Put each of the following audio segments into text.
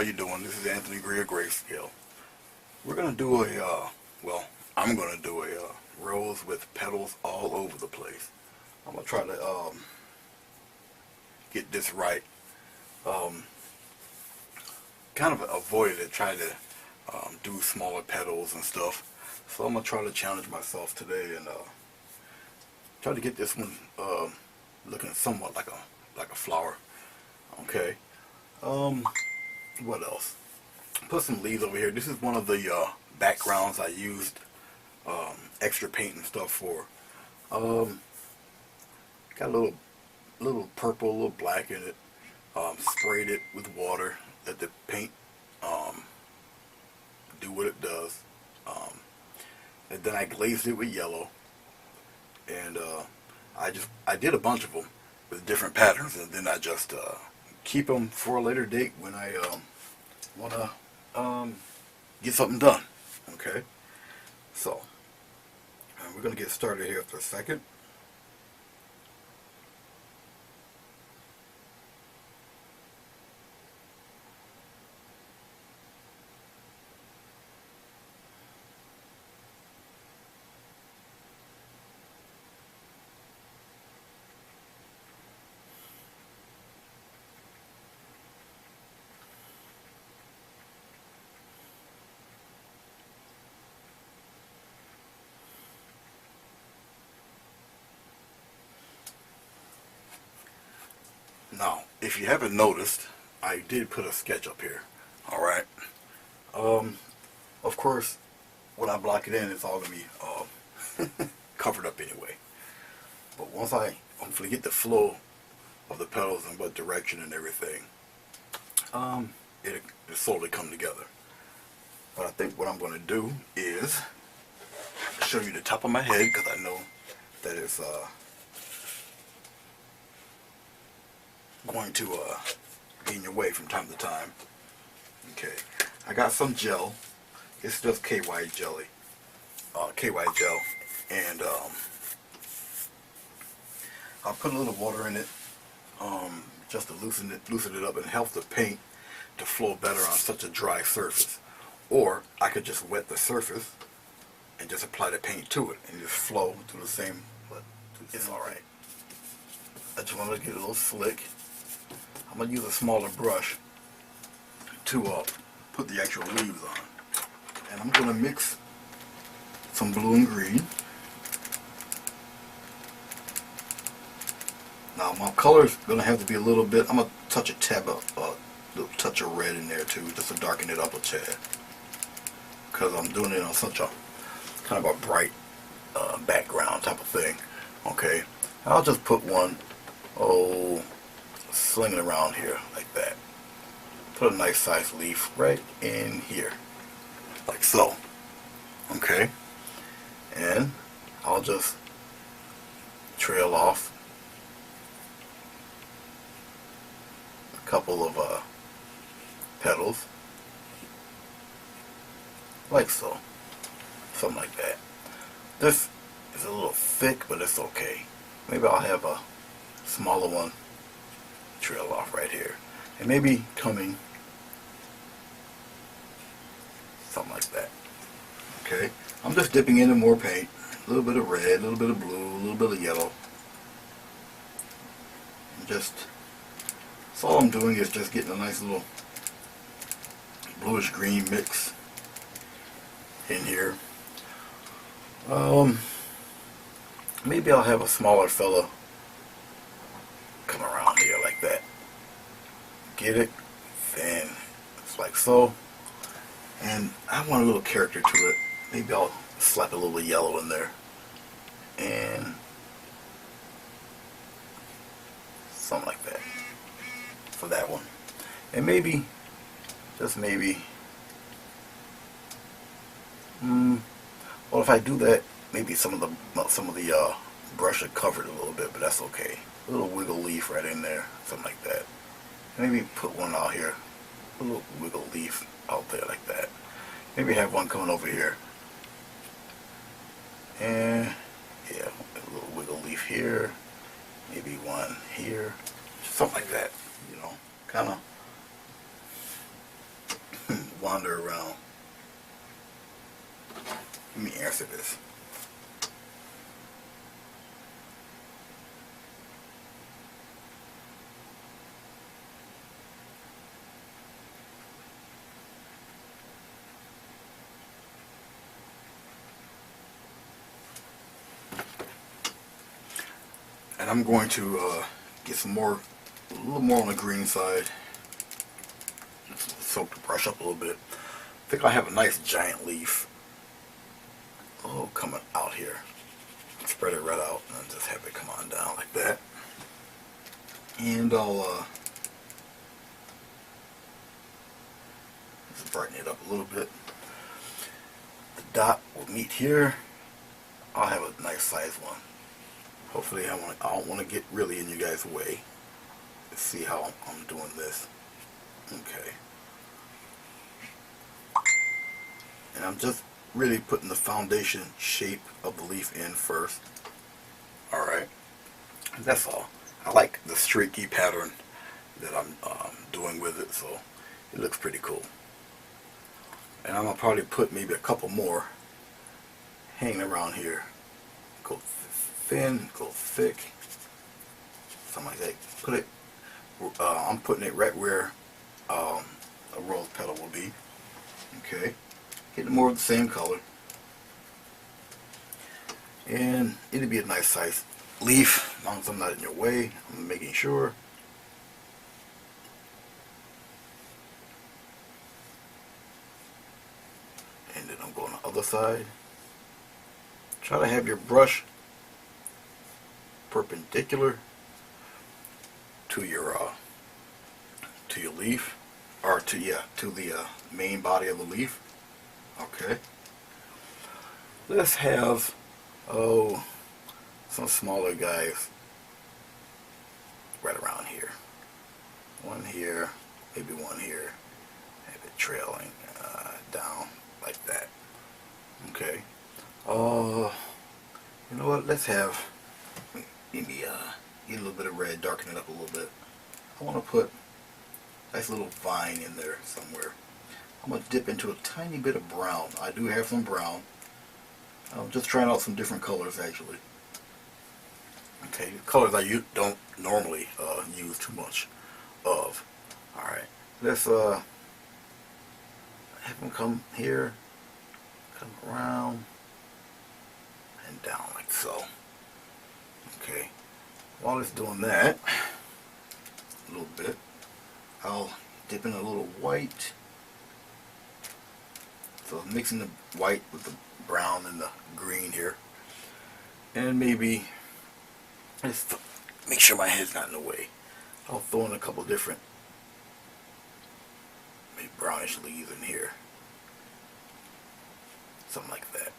how you doing? This is Anthony Greer Grayscale. We're gonna do well, I'm gonna do a rose with petals all over the place. I'm gonna try to get this right. Um, Kind of avoided it, try to do smaller petals and stuff. So I'm gonna try to challenge myself today and try to get this one looking somewhat like a flower. Okay. What else? Put some leaves over here. This is one of the backgrounds I used extra paint and stuff for. Got a little purple, a little black in it. Sprayed it with water. Let the paint do what it does. And then I glazed it with yellow. And I did a bunch of them with different patterns, and then I just keep them for a later date when I want to get something done. Okay, so we're going to get started here for a second. Now, if you haven't noticed, I did put a sketch up here. Alright. Of course, when I block it in, it's all going to be covered up anyway. But once I hopefully get the flow of the petals in what direction and everything, it'll slowly come together. But I think what I'm going to do is show you the top of my head, because I know that it's going to be in your way from time to time. Okay, I got some gel. It's just KY jelly, KY gel, and I'll put a little water in it, just to loosen it up and help the paint to flow better on such a dry surface. Or I could just wet the surface and just apply the paint to it and just flow to the same. But it's all right. I just want to get a little slick. I'm going to use a smaller brush to put the actual leaves on. And I'm going to mix some blue and green. Now my color is going to have to be a little bit, I'm going to touch a tab of, a little touch of red in there too, just to darken it up a tad. Because I'm doing it on such a, kind of a bright background type of thing. Okay, I'll just put one, sling it around here like that. Put a nice size leaf right in here, like so. Okay, and I'll just trail off a couple of petals, like so, something like that. This is a little thick, but it's okay. Maybe I'll have a smaller one trail off right here, and maybe coming something like that. Okay, I'm just dipping into more paint, a little bit of red, a little bit of blue, a little bit of yellow, and just, so all I'm doing is just getting a nice little bluish green mix in here. Maybe I'll have a smaller fella come around here like that. Get it? Then it's like so. And I want a little character to it. Maybe I'll slap a little yellow in there. And something like that for that one. And maybe, just maybe, well, if I do that, maybe some of the brush will cover it a little bit, but that's okay. A little wiggle leaf right in there, something like that. Maybe put one out here, a little wiggle leaf out there like that. Maybe have one coming over here. And yeah, a little wiggle leaf here, maybe one here, something like that, you know, kind of wander around. Let me answer this. And I'm going to get some more, a little more on the green side. Just soak the brush up a little bit. I think I have a nice giant leaf. Oh, coming out here. Spread it right out and just have it come on down like that. And I'll just brighten it up a little bit. The dot will meet here. I'll have a nice size one. Hopefully I don't want to get really in you guys' way. Let's see how I'm doing this. Okay. And I'm just really putting the foundation shape of the leaf in first. Alright. That's all. I like the streaky pattern that I'm doing with it, so it looks pretty cool. And I'm going to probably put maybe a couple more hanging around here. Go thin, go thick, something like that. Put it, I'm putting it right where a rose petal will be. Okay, getting more of the same color, and it'll be a nice size leaf as long as I'm not in your way. I'm making sure. And then I'm going to the other side. Try to have your brush perpendicular to your leaf, or to the main body of the leaf. Okay. Let's have some smaller guys right around here. One here, maybe one here. Have it trailing down like that. Okay. You know what? Let's have maybe get a little bit of red, darken it up a little bit. I want to put a nice little vine in there somewhere. I'm going to dip into a tiny bit of brown. I do have some brown. I'm just trying out some different colors actually. Okay, colors I don't normally use too much of. Alright, let's have them come here, come around, and down like so. Okay, while it's doing that, a little bit, I'll dip in a little white. So mixing the white with the brown and the green here. And maybe, just make sure my head's not in the way, I'll throw in a couple different maybe brownish leaves in here. Something like that.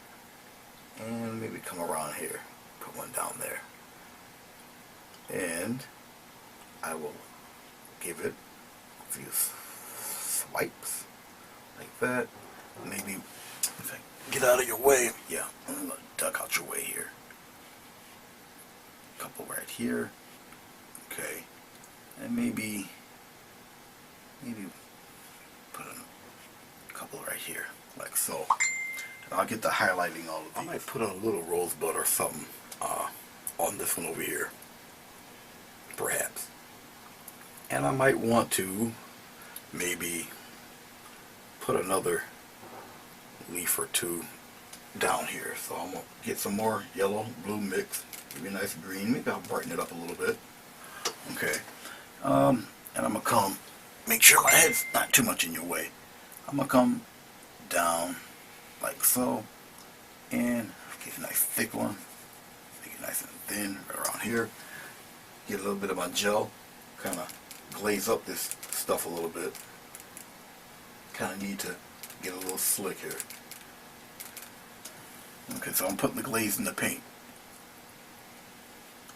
And maybe come around here, put one down there. And I will give it a few swipes like that. Maybe if I get out of your way, yeah, I'm gonna duck out your way here. A couple right here, okay, and maybe put a couple right here, like so. And I'll get the highlighting all of these. I might put on a little rosebud or something on this one over here, perhaps. And I might want to maybe put another leaf or two down here. So I'm going to get some more yellow, blue mix, maybe a nice green. Maybe I'll brighten it up a little bit. Okay. And I'm going to come, make sure my head's not too much in your way. I'm going to come down like so, and get a nice thick one, make it nice and thin right around here. Get a little bit of my gel, kind of glaze up this stuff a little bit. Kind of need to get a little slick here. Okay, so I'm putting the glaze in the paint,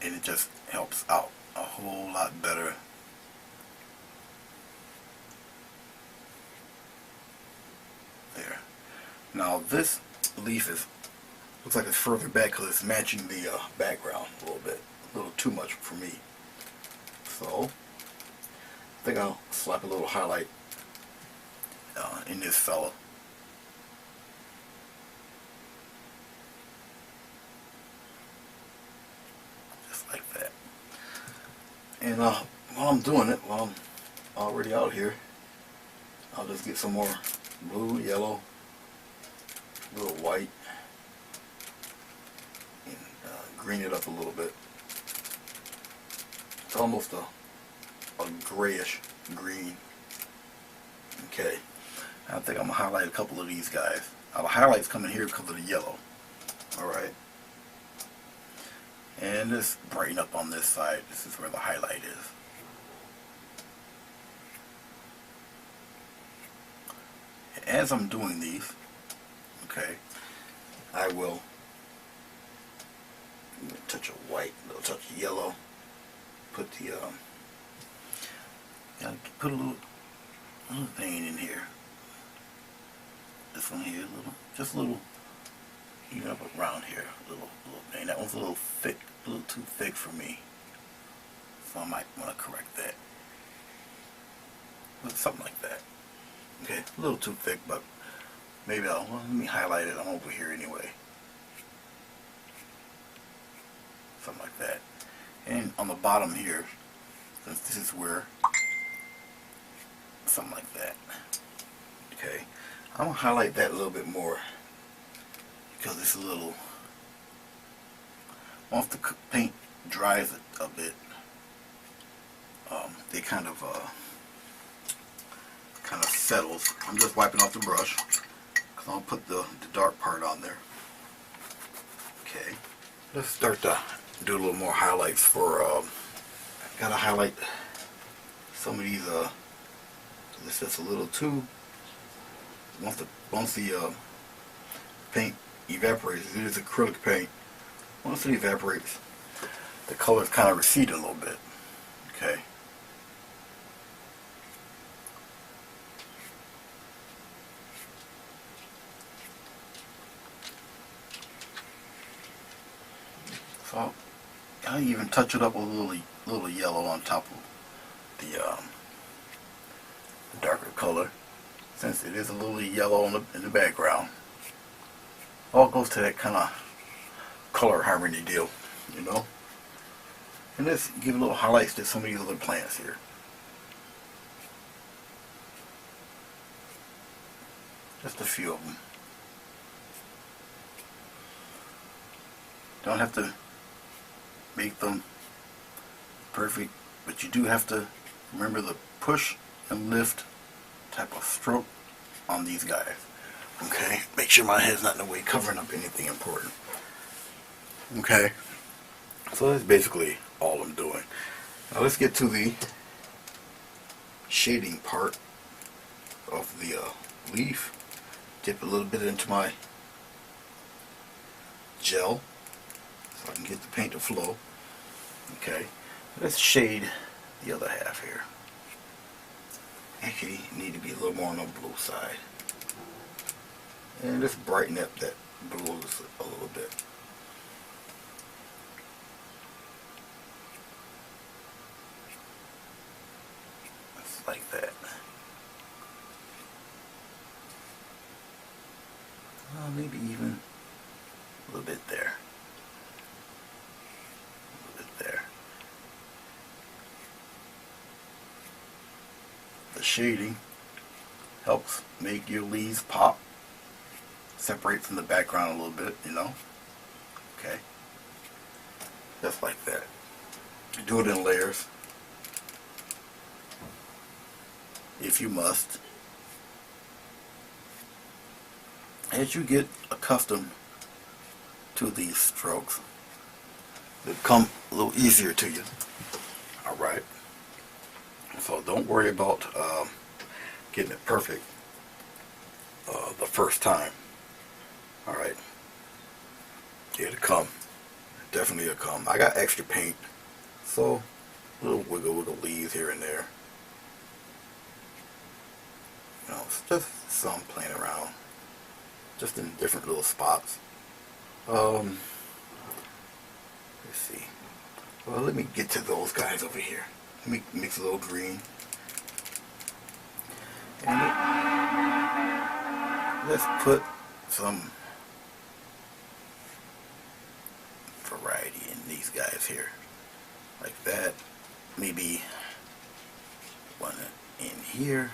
and it just helps out a whole lot better. There. Now this leaf looks like it's further back because it's matching the background a little bit. A little too much for me. So I think I'll slap a little highlight in this fella. Just like that. And while I'm doing it, while I'm already out here, I'll just get some more blue, yellow, a little white, and green it up a little bit. It's almost a grayish green. Okay, I think I'm going to highlight a couple of these guys. The highlights come in here because of the yellow. Alright. And just brighten up on this side. This is where the highlight is. As I'm doing these, okay, I will touch of white, a little touch of yellow. Put the put a little vein in here. This one here, just a little, even up around here, a little vein. That one's a little thick, a little too thick for me, so I might want to correct that. Something like that. Okay, a little too thick, but maybe let me highlight it. I'm over here anyway. Something like that. And on the bottom here, since this is where, something like that. Okay, I'm going to highlight that a little bit more because it's a little, once the paint dries a bit, they kind of settles. I'm just wiping off the brush because I'll put the dark part on there. Okay, let's start to do a little more highlights for, gotta highlight some of these, this is a little too, once the paint evaporates, it is acrylic paint, once it evaporates, the colors kind of recede a little bit. Okay. So I even touch it up with a little yellow on top of the darker color, since it is a little yellow in the background. All goes to that kind of color harmony deal, you know. And let's give a little highlights to some of these other plants here. Just a few of them. Don't have to make them perfect, but you do have to remember the push and lift type of stroke on these guys. Okay, make sure my head's not in the way covering up anything important. Okay, so that's basically all I'm doing. Now let's get to the shading part of the leaf. Dip a little bit into my gel so I can get the paint to flow. Okay, let's shade the other half here. Actually, you need to be a little more on the blue side. And let's brighten up that blue a little bit. Just like that. Maybe even a little bit there. A little bit there. The shading helps make your leaves pop, separate from the background a little bit, you know. Okay, just like that. Do it in layers if you must. As you get accustomed to these strokes, they become a little easier to you. Alright, so don't worry about getting it perfect the first time. Alright, it'll come. Definitely it'll come. I got extra paint, so a little wiggle leaves here and there. You know, it's just some playing around, just in different little spots. Let's see. Well, let me get to those guys over here. Let me mix a little green. And let's put some variety in these guys here, like that. Maybe one in here,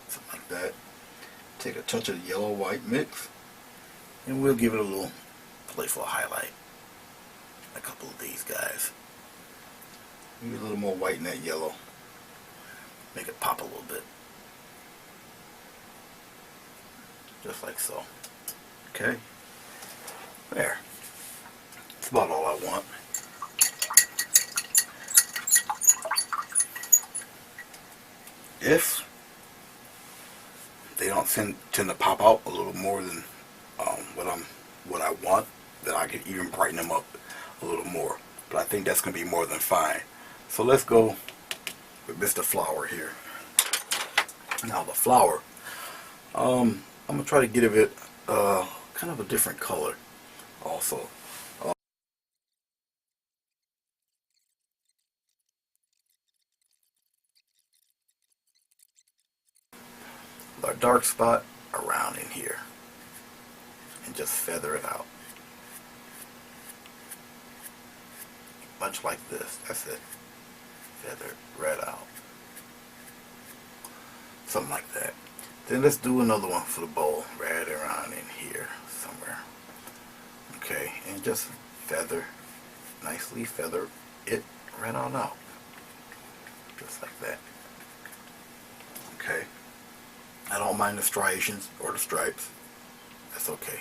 something like that. Take a touch of the yellow white mix, and we'll give it a little playful highlight. A couple of these guys. Maybe a little more white in that yellow. Make it pop a little bit. Just like so. Okay. There. That's about all I want. If they don't tend to pop out a little more than what I want, then I can even brighten them up a little more. But I think that's going to be more than fine. So let's go with Mr. Flower here. Now the flower, I'm going to try to get a bit kind of a different color also. A dark spot around in here, and just feather it out. Much like this. That's it. Feather it right out. Something like that. Then let's do another one for the bowl, right around in here somewhere. Okay, and just nicely feather it right on out. Just like that. Okay. I don't mind the striations or the stripes. That's okay.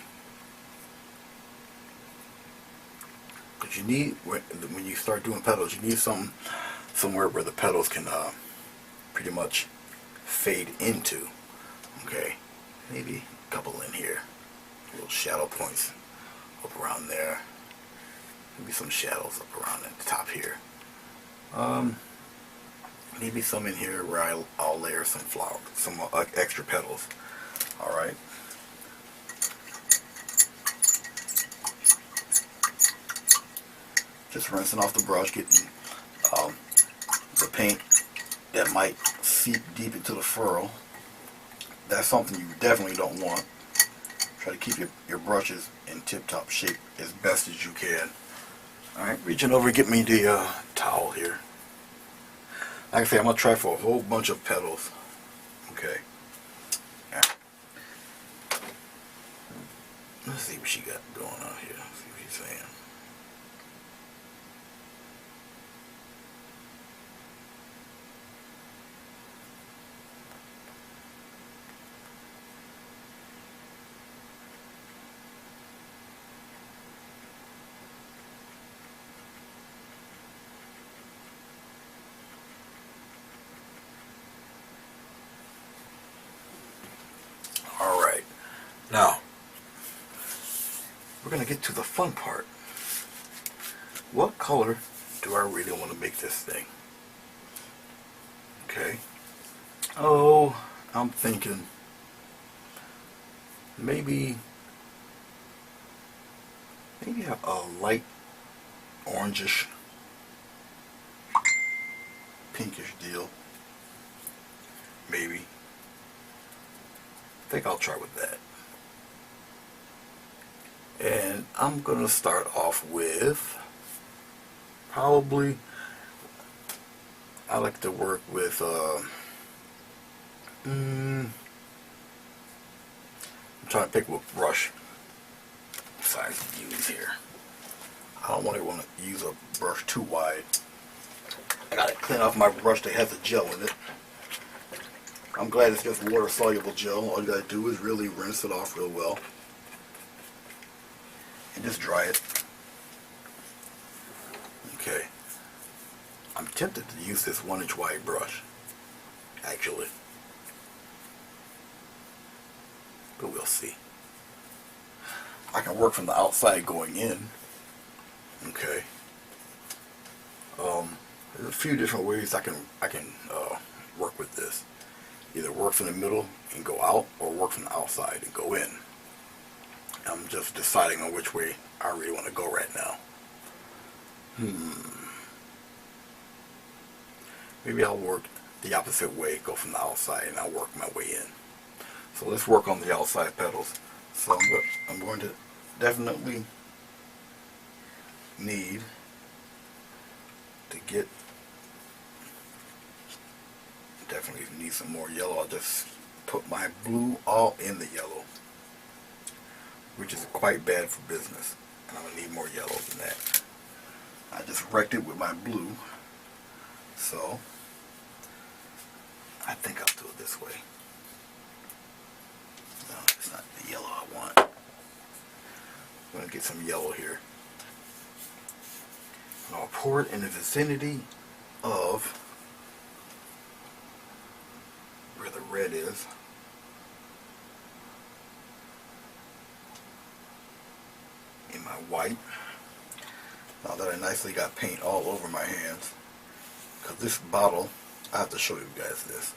Because you need, when you start doing petals, you need somewhere where the petals can pretty much fade into. Okay. Maybe a couple in here. Little shadow points up around there. Maybe some shadows up around at the top here. Maybe some in here where I'll layer some flower, some extra petals. Alright. Just rinsing off the brush, getting the paint that might seep deep into the furrow. That's something you definitely don't want. Try to keep your brushes in tip-top shape as best as you can. Alright, reaching over to get me the towel here. Like I say, I'm going to try for a whole bunch of petals. Okay. Yeah. Let's see what she got going on here. Let's see what she's saying. Alright. Now, we're going to get to the fun part. What color do I really want to make this thing? Okay. Oh, I'm thinking maybe a light orangish, pinkish deal. Maybe. I think I'll try with that. And I'm going to start off with probably, I like to work with I'm trying to pick what brush size to use here. I don't want to use a brush too wide. I gotta clean off my brush that has a gel in it. I'm glad it's just water soluble gel. All you gotta do is really rinse it off real well and just dry it. Okay. I'm tempted to use this 1-inch wide brush, actually, but we'll see. I can work from the outside going in. Okay. There's a few different ways I can work with this. Either work from the middle and go out, or work from the outside and go in. I'm just deciding on which way I really want to go right now. Maybe I'll work the opposite way, go from the outside, and I'll work my way in. So let's work on the outside petals. So I'm going to definitely need to get, definitely need some more yellow. I'll just put my blue all in the yellow, which is quite bad for business. And I'm going to need more yellow than that. I just wrecked it with my blue. So I think I'll do it this way. No, it's not the yellow I want. I'm going to get some yellow here. And I'll pour it in the vicinity of where the red is. In my white. Now that I nicely got paint all over my hands. Because this bottle, I have to show you guys this.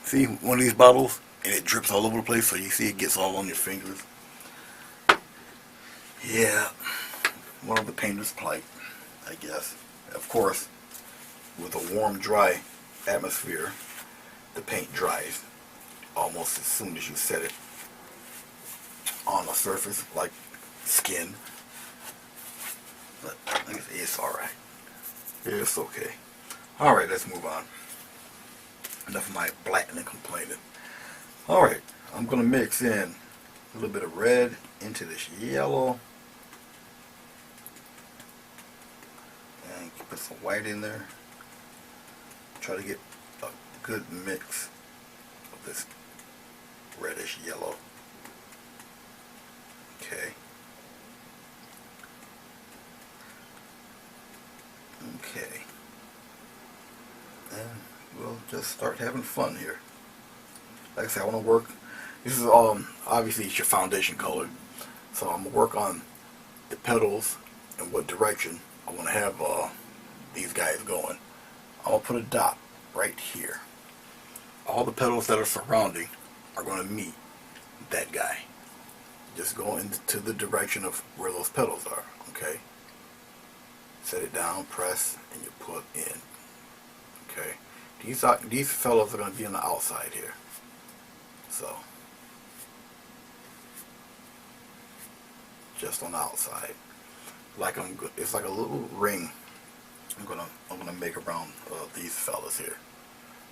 See one of these bottles? And it drips all over the place, so you see it gets all on your fingers. Yeah, one of the painter's plight, I guess. Of course, with a warm, dry atmosphere, the paint dries almost as soon as you set it on a surface like skin. But I guess it's alright. It's okay. Alright, let's move on. Enough of my blatting and complaining. Alright, I'm going to mix in a little bit of red into this yellow. And put some white in there. Try to get a good mix of this reddish yellow. Okay. Okay. And we'll just start having fun here. Like I said, I want to work. This is obviously it's your foundation color, so I'm gonna work on the petals and what direction I want to have these guys going. I'm gonna put a dot right here. All the petals that are surrounding are going to meet that guy. Just go into the direction of where those petals are. Okay. Set it down, press, and you put in. Okay. These fellows are going to be on the outside here. So, just on the outside, it's like a little ring. I'm gonna make around these fellas here,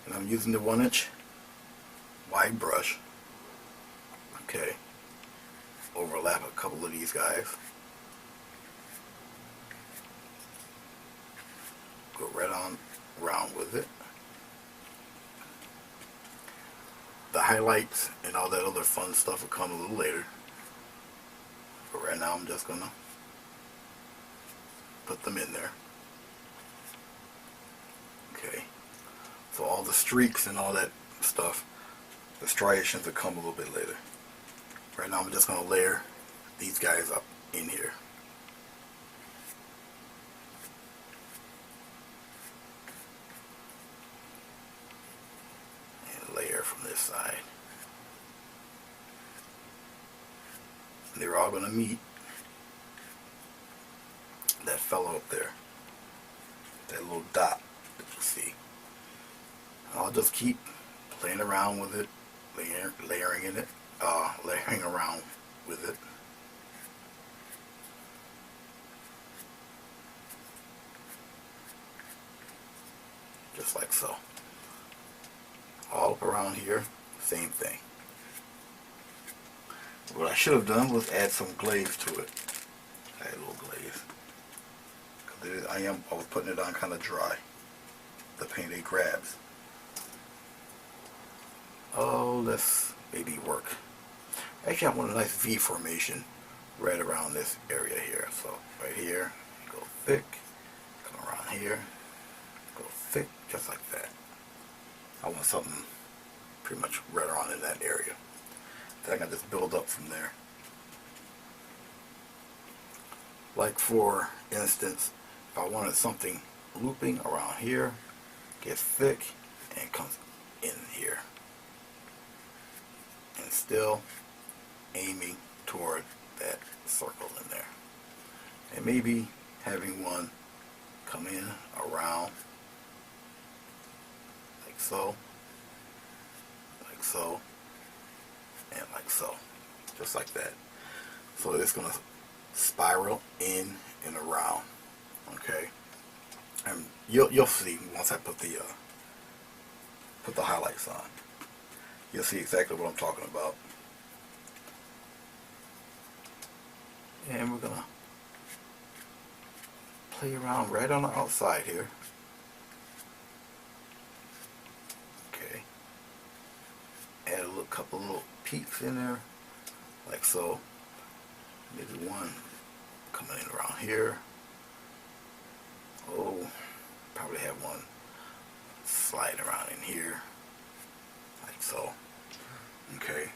and I'm using the 1-inch wide brush. Okay, overlap a couple of these guys. Go right on around with it. The highlights and all that other fun stuff will come a little later. But right now I'm just gonna put them in there. Okay. So all the streaks and all that stuff, the striations will come a little bit later. Right now I'm just gonna layer these guys up in here. From this side. And they're all going to meet that fellow up there. That little dot that you see. And I'll just keep playing around with it, layering around with it. Just like so. All up around here, same thing. What I should have done was add some glaze to it. Add a little glaze. I was putting it on kind of dry. The paint it grabs. Oh, let's maybe work. Actually, I want a nice V formation right around this area here. So right here, go thick. Come around here, go thick, just like that. I want something pretty much right around in that area. Then I can just build up from there. Like for instance, if I wanted something looping around here, gets thick and comes in here. And still aiming toward that circle in there. And maybe having one come in around like so, like so, just like that. So it's going to spiral in and around, okay? And you'll see once I put the highlights on. You'll see exactly what I'm talking about. And we're gonna play around right on the outside here. Okay. Add a couple little peaks in there, like so. Maybe one coming in around here. Oh, probably have one sliding around in here, like so. Okay.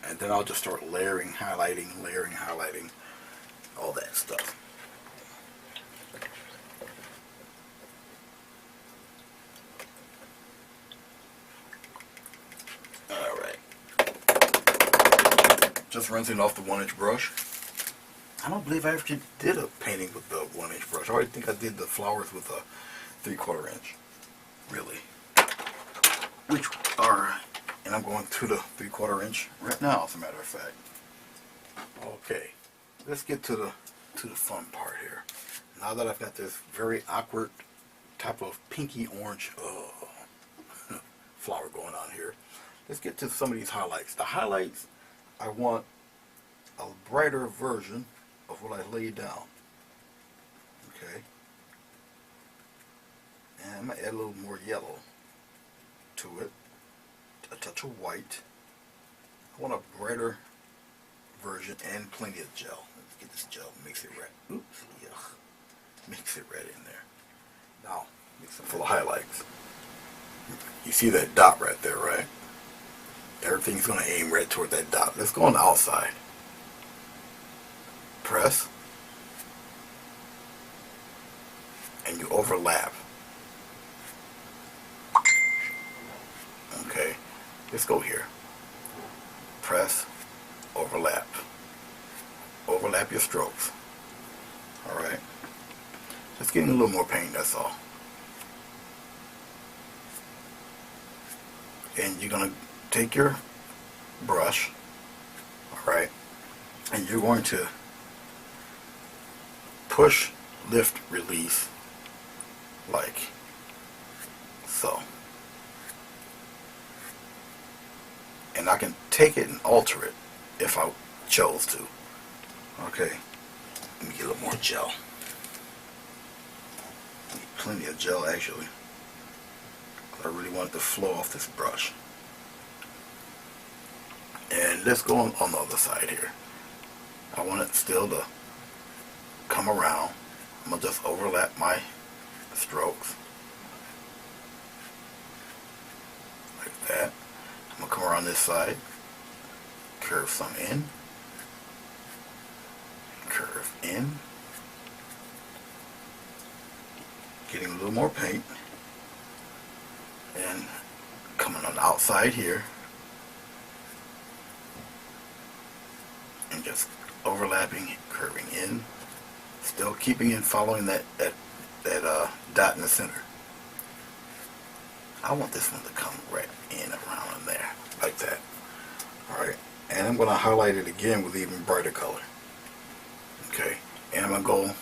And then I'll just start layering, highlighting, all that stuff. Alright. Just rinsing off the 1-inch brush. I don't believe I actually did a painting with the 1-inch brush. I already think I did the flowers with a 3/4 inch. Really. And I'm going to the 3/4 inch right now, as a matter of fact. Okay, let's get to the fun part here. Now that I've got this very awkward type of pinky orange flower going on here, let's get to some of these highlights. The highlights, I want a brighter version of what I laid down. Okay, and I'm gonna add a little more yellow to it, a touch of white. I want a brighter version and plenty of gel. Let's get this gel, mix it red. Oops, yuck. Mix it red in there. Now, mix it full of highlights. You see that dot right there, right? Everything's going to aim right toward that dot. Let's go on the outside. Press. And you overlap. Okay, let's go here. Press, overlap. Overlap your strokes. Alright. Just getting a little more paint, that's all. And you're going to take your brush, alright, and you're going to push, lift, release, like so. And I can take it and alter it if I chose to. Okay, let me get a little more gel. Need plenty of gel actually. I really want it to flow off this brush. And let's go on the other side here. I want it still to come around. I'm going to just overlap my strokes. Like that. I'm going to come around this side. Curve some in. Curve in. Getting a little more paint. And coming on the outside here. And just overlapping, curving in. Still keeping in, following that dot in the center. I want this one to come right in around in there, like that. Alright, and I'm going to highlight it again with even brighter color. Okay, and I'm going to go,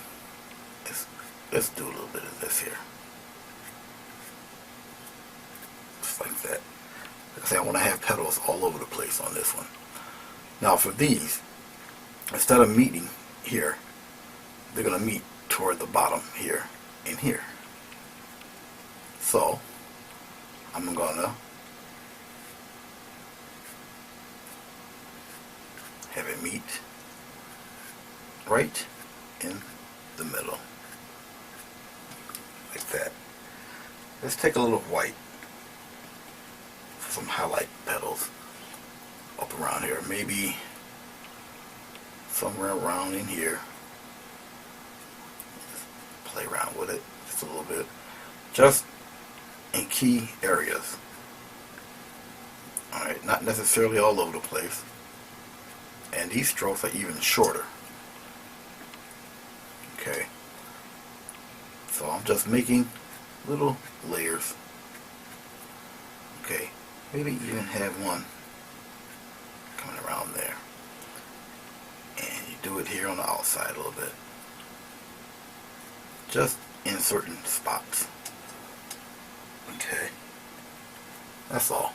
let's do a little bit of this here. Just like that. Like I say, I want to have petals all over the place on this one. Now for these, instead of meeting here, they're going to meet toward the bottom here and here. So, I'm going to have it meet right in the middle. Like that. Let's take a little white for some highlight petals up around here. Maybe somewhere around in here. Play around with it just a little bit. Just in key areas. Alright, not necessarily all over the place. And these strokes are even shorter. Okay. So I'm just making little layers. Okay. Maybe even have one coming around bit here on the outside a little bit. Just in certain spots. Okay. That's all.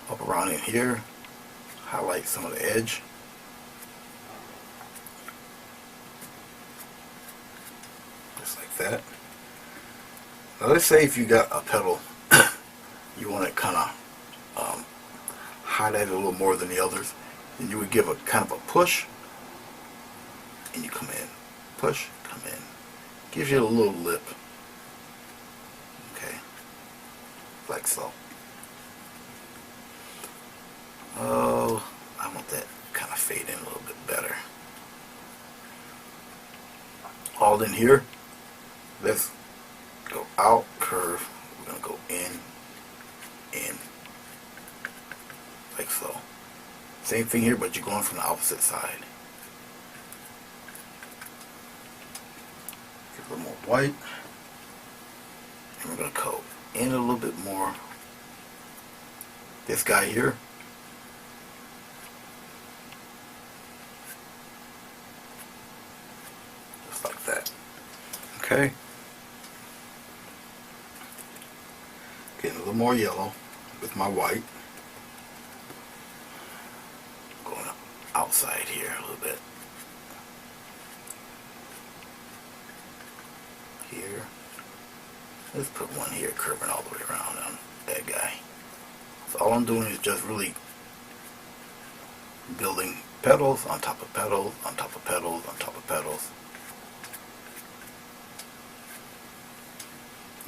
Up around in here. Highlight some of the edge. Just like that. Now let's say if you got a petal, you want it kind of highlighted a little more than the others, then you would give a kind of a push, and you come in. Push, come in. Gives you a little lip. Okay. Like so. Oh, I want that kind of fade in a little bit better. All in here. Let's go out, curve. We're going to go in, like so. Same thing here, but you're going from the opposite side. Get a little more white. And we're going to go in a little bit more. This guy here. Just like that. Okay. Getting a little more yellow with my white. Going outside here a little bit. Here. Let's put one here curving all the way around on that guy. So all I'm doing is just really building petals on top of petals on top of petals on top of petals.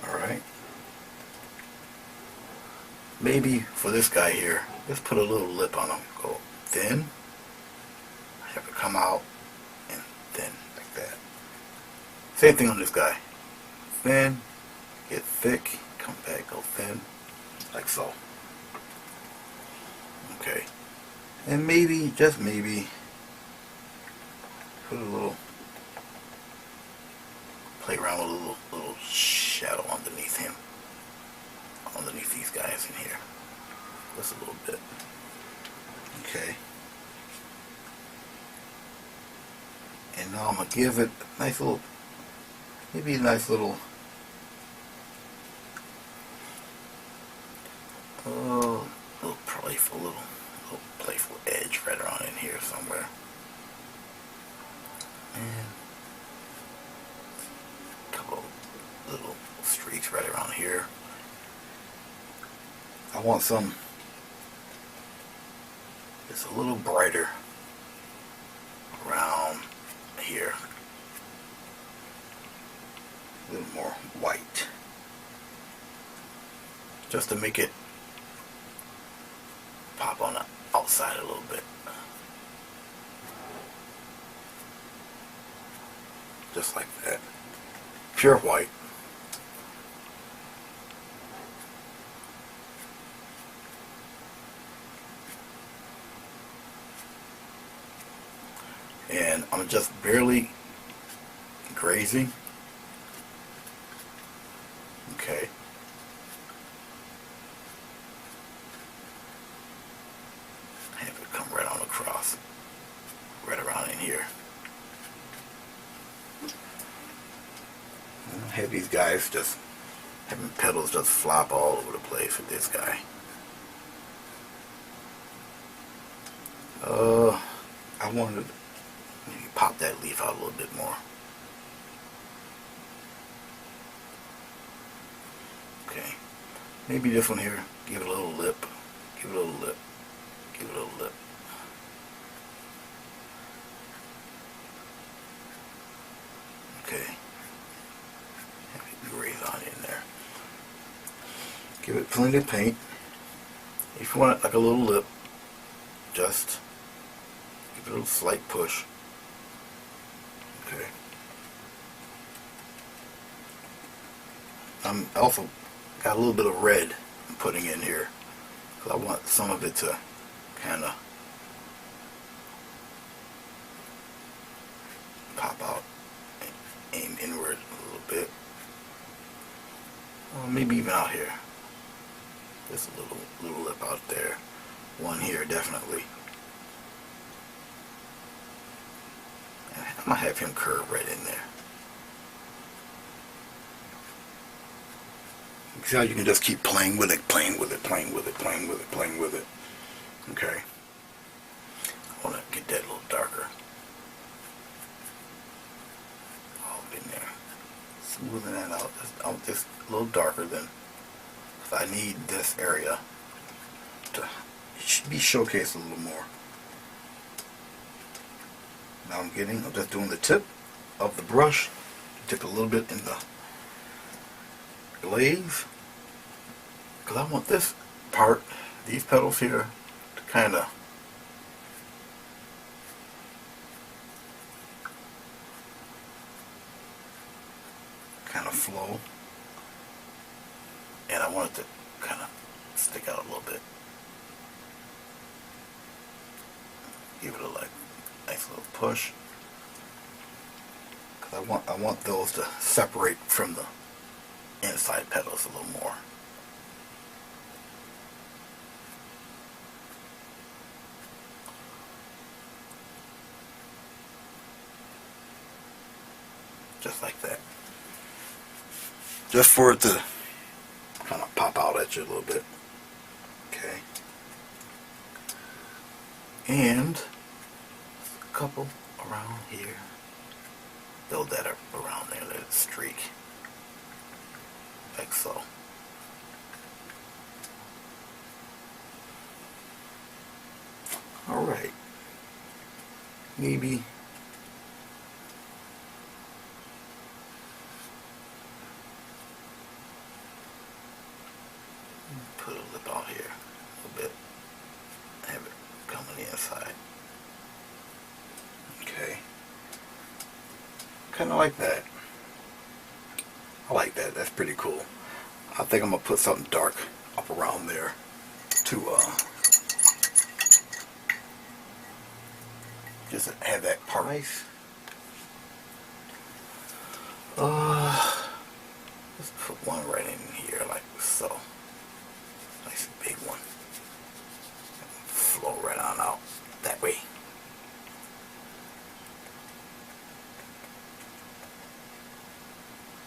Alright. Maybe for this guy here, let's put a little lip on him. Go thin. Have it come out and thin like that. Same thing on this guy. Thin, get thick, come back, go thin, like so. Okay. And maybe, just maybe, put a little, play around with a little shadow underneath him. Underneath these guys in here. Just a little bit. Okay. And now I'm going to give it a nice little, maybe a nice little, little playful edge right around in here somewhere. And a couple little streaks right around here. I want some just a little brighter around here. A little more white. Just to make it pop on the outside a little bit. Just like that. Pure white. And I'm just barely grazing. Okay. Have it come right on across. Right around in here. Have these guys just having petals just flop all over the place with this guy. I wanted to maybe pop that leaf out a little bit more. Okay. Maybe this one here, give it a little lip. Give it a little lip. Give it a little lip. Okay. Have it graze on in there. Give it plenty of paint. If you want it like a little lip, just give it a little slight push. Okay. I'm also got a little bit of red I'm putting in here because I want some of it to kind of pop out and aim inward a little bit. Or maybe even out here. Just a little lip out there. One here definitely. I'm gonna have him curve right in there. See how you can just keep playing with it, playing with it, playing with it, playing with it, playing with it. Okay. I want to get that a little darker. All in there. Smoothing that out. Just a little darker than, because I need this area to be showcased a little more. Now I'm just doing the tip of the brush, dip a little bit in the glaze, because I want this part, these petals here, to kind of flow, and I want it to kind of stick out a little bit. Give it a nice little push, because I want those to separate from the inside petals a little more. Just like that. Just for it to kind of pop out at you a little bit. Okay. And a couple around here. Build that up around there, let it streak. Like so. Alright. Maybe put a lip out here a little bit. Have it come on the inside. Okay. Kind of like that. I like that. That's pretty cool. I think I'm going to put something dark up around there to just have that part. Nice. Let's put one right in here like so. Nice big one. Flow right on out that way.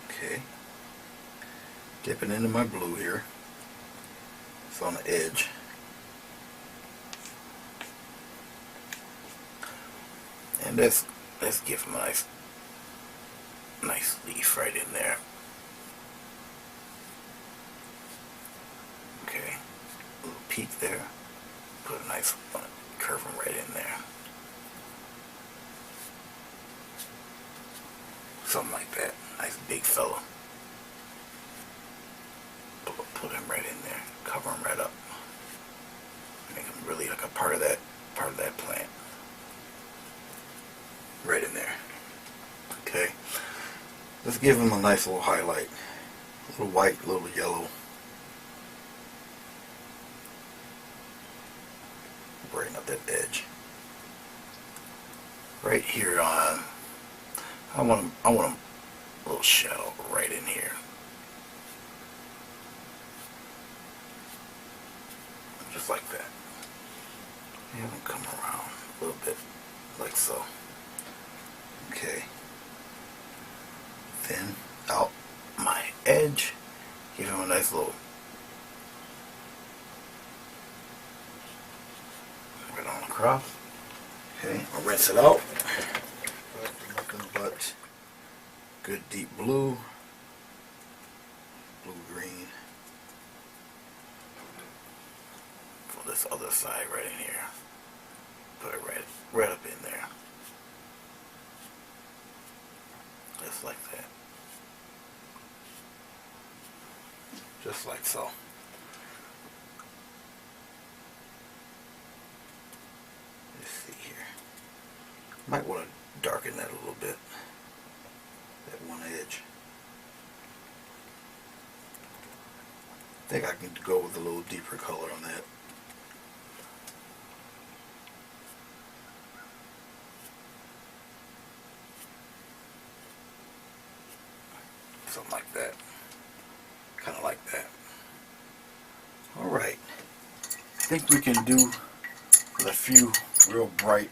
Okay. Dipping into my blue here. It's on the edge. And let's give him a nice leaf right in there. Okay. A little peak there. Put a nice curve right in there. Something like that. Nice big fella. Put him right in there. Cover him right up. Make him really like a part of that plant. Right in there. Okay. Let's give him a nice little highlight. A little white, a little yellow. Brighten up that edge. Right here on. I want him a little shadow right in here. Just like that. Have him come around a little bit, like so. Okay. Then out my edge, give him a nice little right on across. Okay, I'll rinse it out. Nothing but good deep blue, green for this other side right in here. Put it right up in there. Just like that. Just like so. Let's see here. Might want to darken that a little bit. That one edge. I think I can go with a little deeper color on that. Something like that. Kind of like that. Alright. I think we can do with a few real bright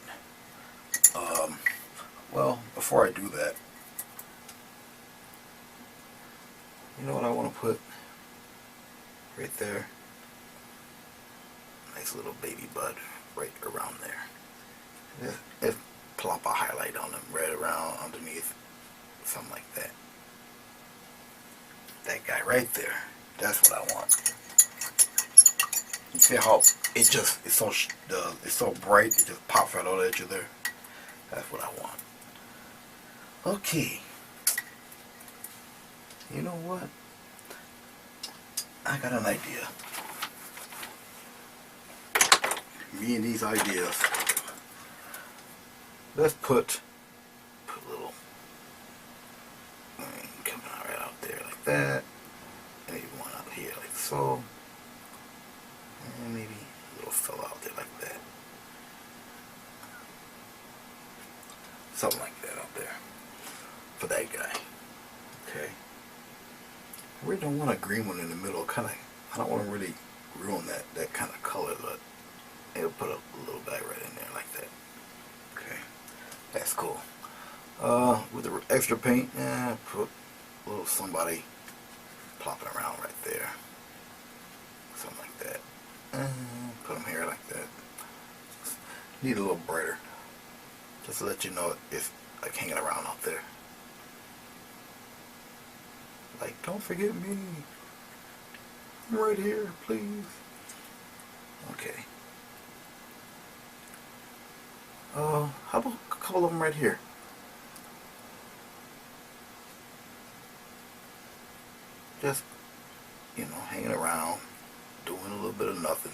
Well, before I do that, you know what I want to put right there? Nice little baby bud right around there. Just plop a highlight on them right around underneath. Something like that. That guy right there. That's what I want. You see how it's so bright, it just pops right on the edge of there. That's what I want. Okay. You know what? I got an idea. Me and these ideas. Let's put a little coming out right out there like that. Maybe one out here like so. And maybe a little fella out there like that. Something like that out there. For that guy. Okay. I really don't want a green one in the middle. I don't want to really ruin that kind of color, but it'll put a little bag right in there like that. Okay. That's cool. With the extra paint, put a little somebody plopping around right there. Something like that. Put them here like that. Need a little brighter. Just to let you know it's like hanging around out there. Like, don't forget me. I'm right here, please. Okay. How about a couple of them right here? Just, hanging around, doing a little bit of nothing.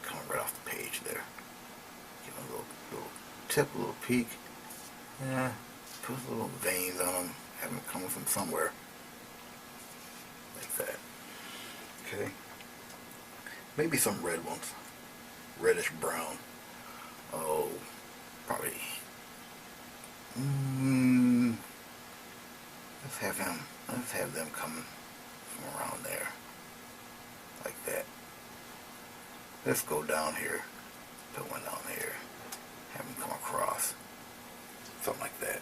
Coming right off the page there. Give them a little tip, a little peek. Yeah, put little veins on them. Have them coming from somewhere. Like that. Okay. Maybe some red ones. Reddish brown. Oh, probably. Let's have them coming from around there. Like that. Let's go down here. Put one down here. Have them come across. Something like that.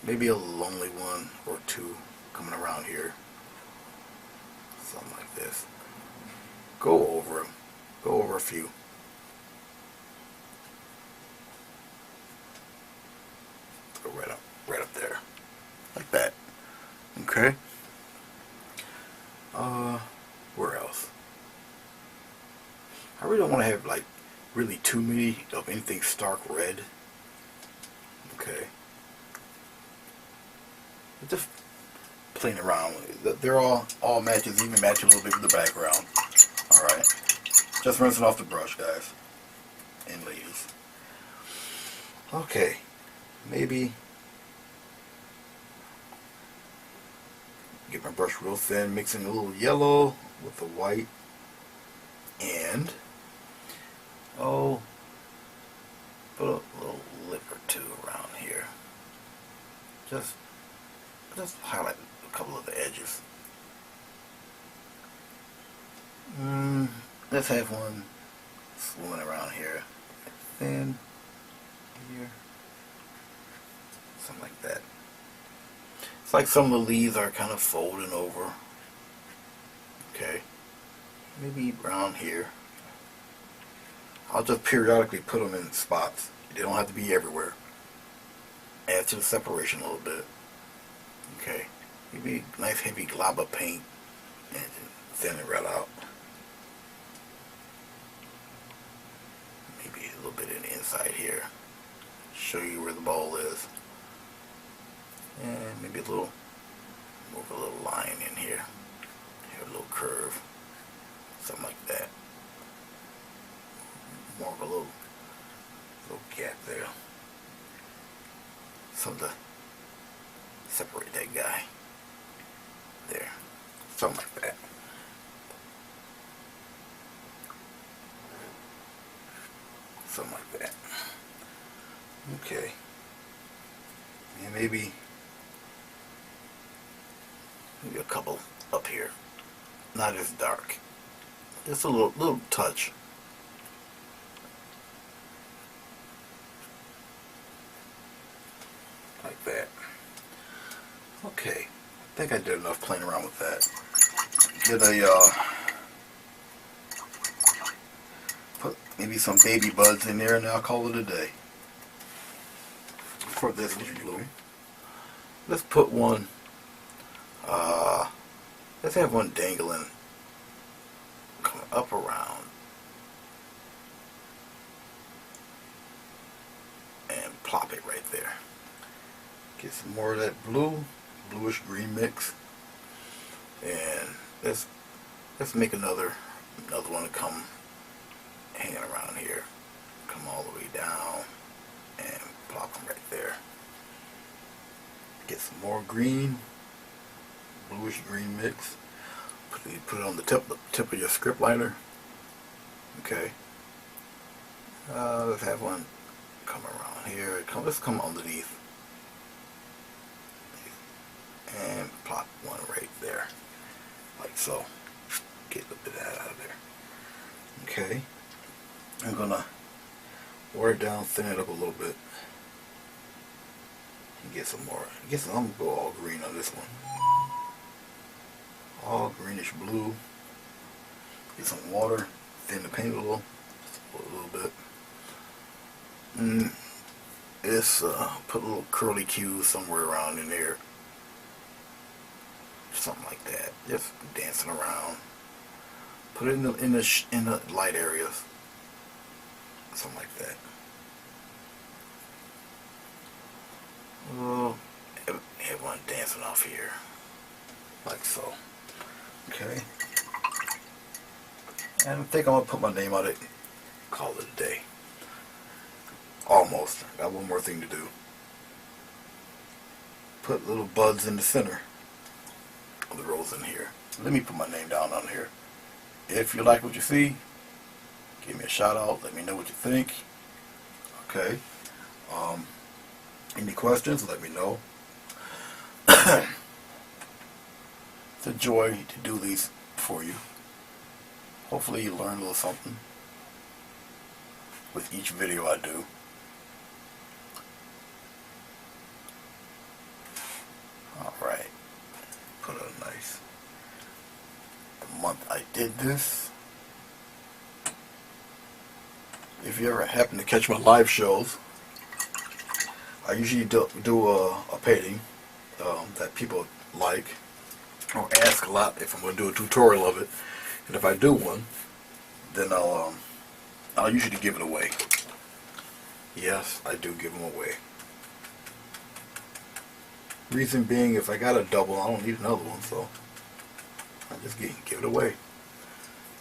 Maybe a lonely one or two coming around here. Something like this. Go over them. Go over a few. Go right up there. Like that. Okay. Where else? I really don't want to have like really too many of anything stark red. Okay. Just playing around. They're all matches, even match a little bit with the background. Alright. Just rinsing off the brush, guys. And ladies. Okay. Maybe get my brush real thin, mixing a little yellow with the white. And put a little lip or two around here. Just highlight a couple of the edges. Let's have one swimming around here. Thin here. Something like that. It's like some of the leaves are kind of folding over. Okay. Maybe around here. I'll just periodically put them in spots. They don't have to be everywhere. Add to the separation a little bit. Okay. Maybe nice heavy glob of paint and thin it right out. Maybe a little bit in the inside here. Show you where the bowl is. And maybe move a little line in here. Have a little curve. Something like that. More of a little gap there. Something to separate that guy. There. Something like that. Something like that. Okay. And maybe a couple up here. Not as dark. Just a little touch. think I did enough playing around with that. Get a put maybe some baby buds in there, and I'll call it a day for this blue. Let's put one. Let's have one dangling, coming up around, and plop it right there. Get some more of that bluish green mix, and let's make another one to come hanging around here. Come all the way down and plop them right there. Get some more green, bluish green mix. Put it on the tip of your script liner. Okay. Let's have one come around here. Let's come underneath and plop one right there, like so. Get a little bit of that out of there. Okay. I'm gonna wear it down, thin it up a little bit, and get some more. I'm gonna go all green on this one. All greenish blue. Get some water, thin the paint a little bit. Put a little curly Q somewhere around in there. Something like that. Just dancing around. Put it in the light areas. Something like that. Everyone dancing off here, like so. Okay. And I think I'm gonna put my name on it. Call it a day. Almost. Got one more thing to do. Put little buds in the center of the rose in here. Let me put my name down on here. If you like what you see, give me a shout out. Let me know what you think. Okay. Any questions? Let me know. It's a joy to do these for you. Hopefully you learn a little something with each video I do. Alright. Put a nice, the month I did this. If you ever happen to catch my live shows, I usually do a painting that people like or ask a lot if I'm going to do a tutorial of it. And if I do one, then I'll usually give it away. Yes, I do give them away. Reason being, if I got a double, I don't need another one, so I just give it away.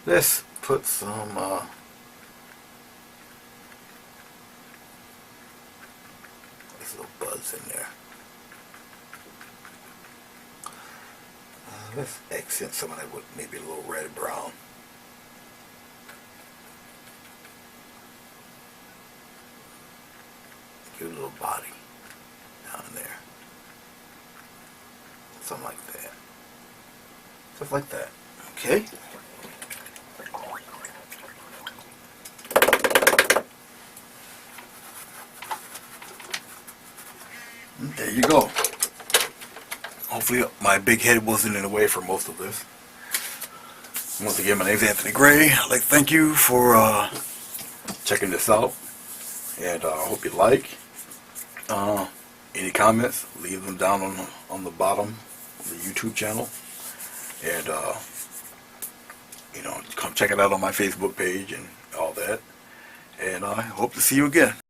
Let's put some these little buds in there. Let's accent some of that with maybe a little red brown. Give it a little body down there. Something like that. Just like that. Okay? There you go. Hopefully my big head wasn't in the way for most of this. Once again, my name is Anthony Gray. I'd like to thank you for checking this out. And I hope you like. Any comments, leave them down on the bottom of the YouTube channel. And, come check it out on my Facebook page and all that. And I hope to see you again.